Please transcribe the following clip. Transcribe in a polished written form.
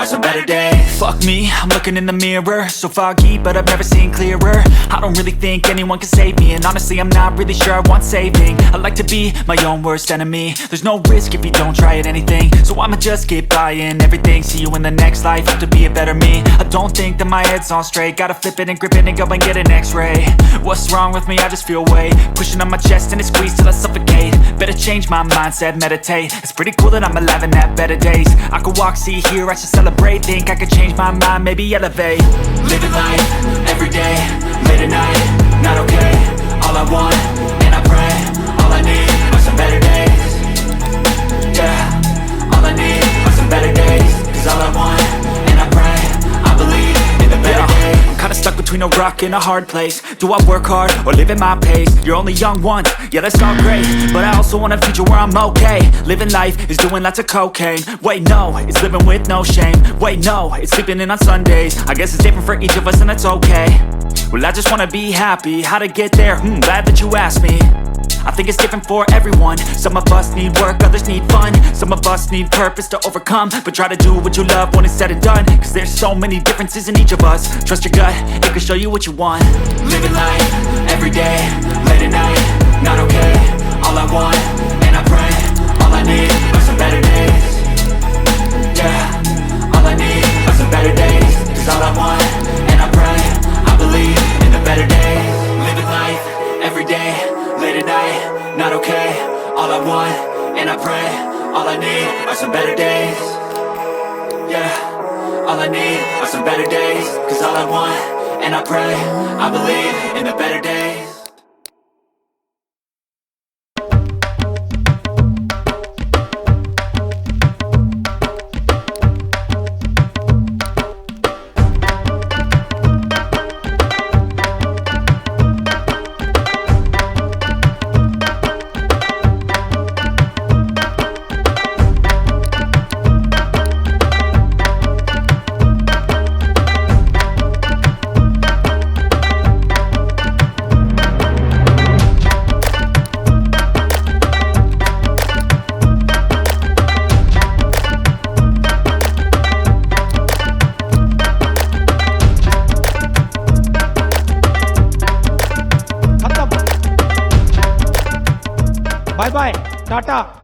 are some better days. Fuck me, I'm looking in the mirror, so foggy, but I've never seen clearer. I don't really think anyone can save me, and honestly I'm not really sure I want saving. I like to be my own worst enemy. There's no risk if you don't try at anything, so I'ma just keep buying everything. See you in the next life, have to be a better me. I don't think that my head's on straight, gotta flip it and grip it and go and get an x-ray. What's wrong with me? I just feel weight pushing on my chest and it squeezes till I suffocate. Better change my mindset, meditate. It's pretty cool that I'm alive and have better days. I could walk, see, hear, I should celebrate. Think I could change my mind, maybe elevate. Living life, everyday, late at night, not okay. All I want, and I pray, all I need are some better days. Yeah, all I need are some better days. Cause all I want, and I pray, I believe in the better days. I'm kinda stuck between a rock and a hard place. Do I work hard or live at my pace? You're only young once, yeah that's all great, but I also want a future where I'm okay. Living life is doing lots of cocaine. Wait no, it's living with no shame. Wait no, it's sleeping in on Sundays. I guess it's different for each of us and that's okay. Well I just wanna be happy, how to get there? Glad that you asked me. I think it's different for everyone. Some of us need work, others need fun. Some of us need purpose to overcome. But try to do what you love when it's said and done, cause there's so many differences in each of us. Trust your gut, it can show you what you want. Living life, everyday, late at night, not okay. All I want, and I pray, all I need are some better days. Yeah, all I need are some better days. Cause all I want, and I pray, I believe in the better days. Living life, everyday, late at night, not okay. All I want, and I pray, all I need are some better days. Yeah, all I need are some better days. Cause all I want, and I pray, I believe in the better days. Bye bye Tata.